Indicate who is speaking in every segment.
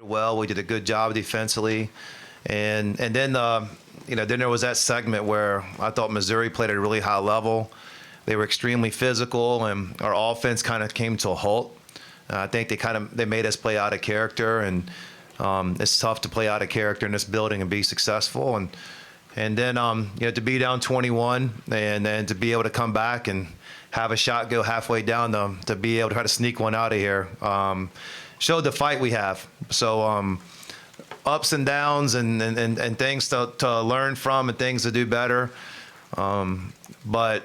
Speaker 1: Well, we did a good job defensively, and then then there was that segment where I thought Missouri played at a really high level. They were extremely physical, and our offense kind of came to a halt. I think they made us play out of character, and it's tough to play out of character in this building and be successful. And then to be down 21 and then to be able to come back and have a shot go halfway down to be able to try to sneak one out of here showed the fight we have. So ups and downs and things to learn from and things to do better. But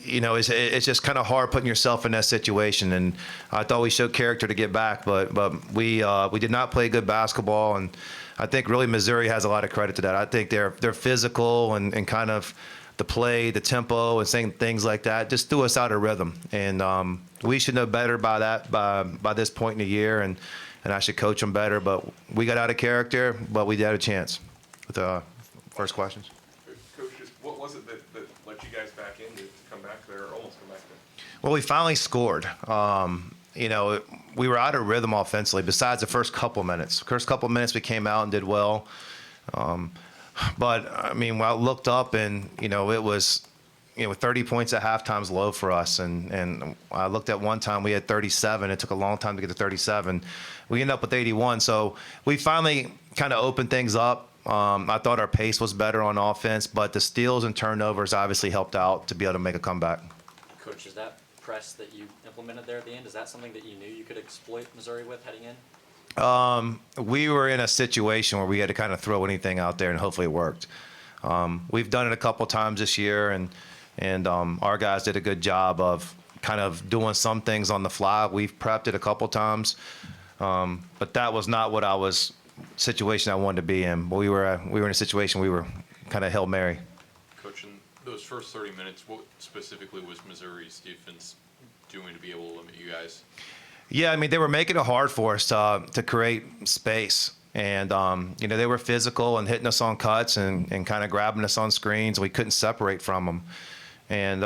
Speaker 1: it's just kind of hard putting yourself in that situation. And I thought we showed character to get back, but we did not play good basketball. And I think really Missouri has a lot of credit to that. I think they're physical and kind of the play, the tempo, and saying things like that just threw us out of rhythm. And we should know better by this point in the year. And I should coach them better. But we got out of character, but we had a chance with the first questions.
Speaker 2: Coach, what was it that let you guys back in to come back there, or almost come back there?
Speaker 1: Well, we finally scored. We were out of rhythm offensively besides the first couple minutes. First couple minutes we came out and did well. But, when I looked up and, it was, 30 points at halftime's low for us. And I looked at one time we had 37. It took a long time to get to 37. We ended up with 81. So we finally kind of opened things up. I thought our pace was better on offense, but the steals and turnovers obviously helped out to be able to make a comeback.
Speaker 3: Coach, is that press that you implemented there at the end, is that something that you knew you could exploit Missouri with heading in?
Speaker 1: We were in a situation where we had to kind of throw anything out there, and hopefully it worked. We've done it a couple times this year, and our guys did a good job of kind of doing some things on the fly. We've prepped it a couple times, but that was not what situation I wanted to be in. But we were in a situation we were kind of Hail Mary.
Speaker 2: Coach, in those first 30 minutes, what specifically was Missouri's defense doing to be able to limit you guys?
Speaker 1: Yeah, they were making it hard for us to create space. And, they were physical and hitting us on cuts and kind of grabbing us on screens. We couldn't separate from them. And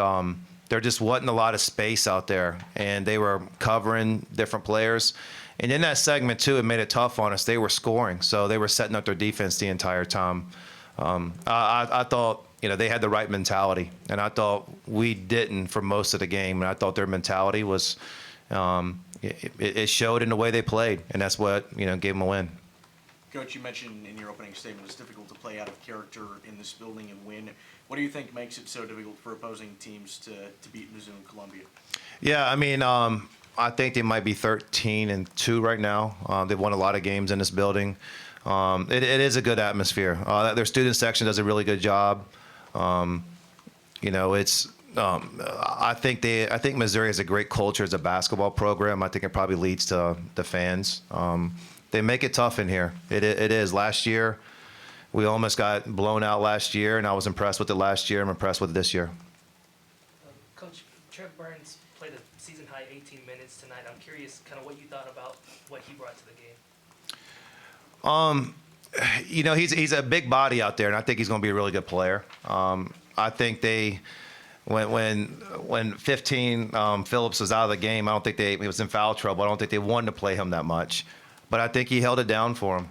Speaker 1: there just wasn't a lot of space out there. And they were covering different players. And in that segment, too, it made it tough on us. They were scoring, so they were setting up their defense the entire time. I thought, they had the right mentality. And I thought we didn't for most of the game. And I thought their mentality was it showed in the way they played. And that's what, gave them a win.
Speaker 4: Coach, you mentioned in your opening statement it's difficult to play out of character in this building and win. What do you think makes it so difficult for opposing teams to beat Mizzou and Columbia?
Speaker 1: Yeah, I think they might be 13-2 right now. They've won a lot of games in this building. It is a good atmosphere. Their student section does a really good job. I think Missouri has a great culture as a basketball program. I think it probably leads to the fans. They make it tough in here. It is. Last year, we almost got blown out last year, and I was impressed with it last year. I'm impressed with it this year.
Speaker 5: Coach, Trev Burns played a season-high 18 minutes tonight. I'm curious kind of what you thought about what he brought to the game.
Speaker 1: He's a big body out there, and I think he's going to be a really good player. I think when 15 Phillips was out of the game, I don't think he was in foul trouble. I don't think they wanted to play him that much, but I think he held it down for him.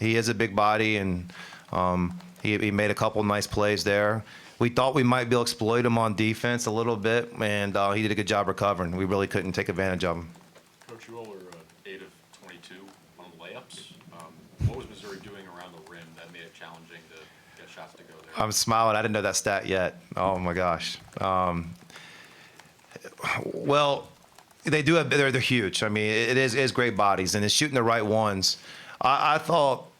Speaker 1: He is a big body, and he made a couple nice plays there. We thought we might be able to exploit him on defense a little bit, and he did a good job recovering. We really couldn't take advantage of him.
Speaker 2: Coach, you all were 8 of 22 on the layups. What was Missouri doing around the rim that made it challenging to get shots to go there?
Speaker 1: I'm smiling. I didn't know that stat yet. Oh, my gosh. Well, they do have. They're huge. It is great bodies, and it's shooting the right ones. I thought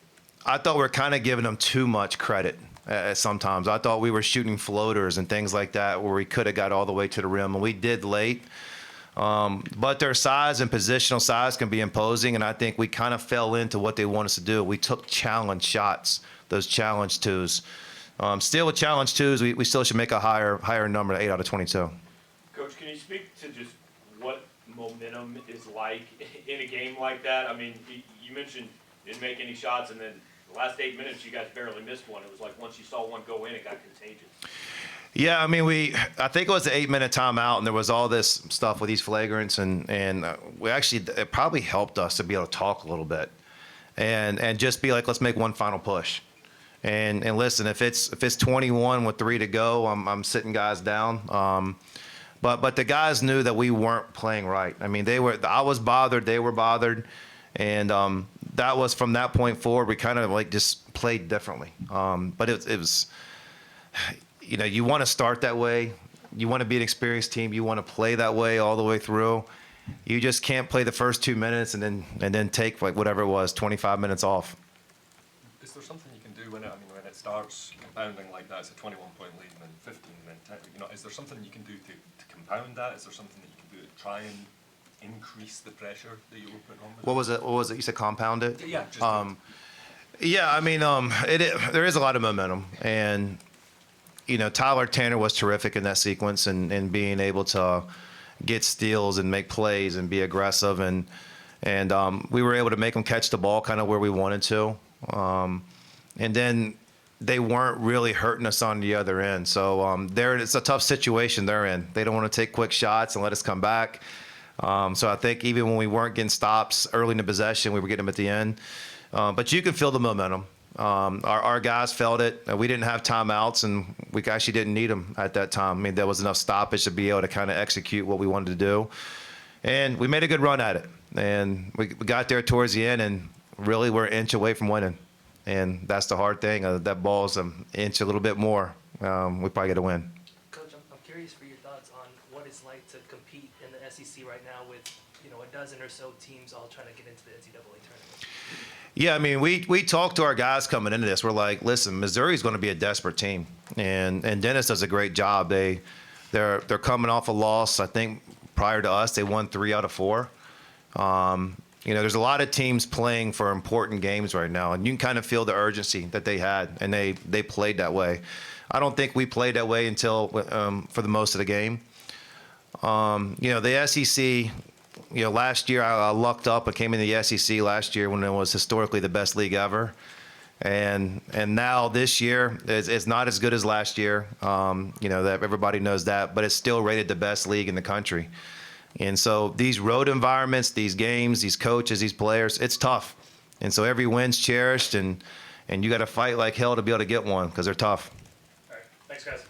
Speaker 1: we were kind of giving them too much credit sometimes. I thought we were shooting floaters and things like that where we could have got all the way to the rim, and we did late. But their size and positional size can be imposing, and I think we kind of fell into what they want us to do. We took challenge shots, those challenge twos. Still with challenge twos, we still should make a higher number, 8 out of 22.
Speaker 6: Coach, can you speak to just what momentum is like in a game like that? You mentioned you didn't make any shots, and then the last 8 minutes you guys barely missed one. It was like once you saw one go in, it got contagious.
Speaker 1: Yeah, I mean, I think it was the 8-minute timeout, and there was all this stuff with these flagrants, and we actually, it probably helped us to be able to talk a little bit, and just be like, let's make one final push, and listen, if it's 21 with 3 to go, I'm sitting guys down, but the guys knew that we weren't playing right. I mean, I was bothered, they were bothered, and that was from that point forward, we kind of like just played differently, but it was. You know, you want to start that way. You want to be an experienced team. You want to play that way all the way through. You just can't play the first 2 minutes and then take like whatever it was, 25 minutes off.
Speaker 7: Is there something you can do when it starts compounding like that? It's a 21-point lead and then 15 and then 10. You know, is there something you can do to compound that? Is there something that you can do to try and increase the pressure that you were putting on?
Speaker 1: What was it? What was it? You said compound it?
Speaker 7: Yeah. Just
Speaker 1: Yeah, I mean, there is a lot of momentum, and you know, Tyler Tanner was terrific in that sequence and being able to get steals and make plays and be aggressive, and we were able to make them catch the ball kind of where we wanted to, and then they weren't really hurting us on the other end. So it's a tough situation they're in. They don't want to take quick shots and let us come back. So I think even when we weren't getting stops early in the possession, we were getting them at the end. But you can feel the momentum. Our guys felt it. We didn't have timeouts, and we actually didn't need them at that time. I mean, there was enough stoppage to be able to kind of execute what we wanted to do. And we made a good run at it. And we got there towards the end, and really we're an inch away from winning. And that's the hard thing. That ball's an inch a little bit more. We probably got to win.
Speaker 5: Coach, I'm curious for your thoughts on what it's like to compete in the SEC right now with, you know, a dozen or so teams all trying to get into the NCAA tournament.
Speaker 1: Yeah, I mean, we talked to our guys coming into this. We're like, listen, Missouri's going to be a desperate team, and Dennis does a great job. They're coming off a loss. I think prior to us, they won 3 out of 4. You know, there's a lot of teams playing for important games right now, and you can kind of feel the urgency that they had, and they played that way. I don't think we played that way until for the most of the game. You know, the SEC. You know, last year I lucked up and came into the SEC last year when it was historically the best league ever, and now this year it's not as good as last year. You know, that everybody knows that, but it's still rated the best league in the country. And so these road environments, these games, these coaches, these players, it's tough. And so every win's cherished, and you got to fight like hell to be able to get one because they're tough.
Speaker 5: All right, thanks, guys.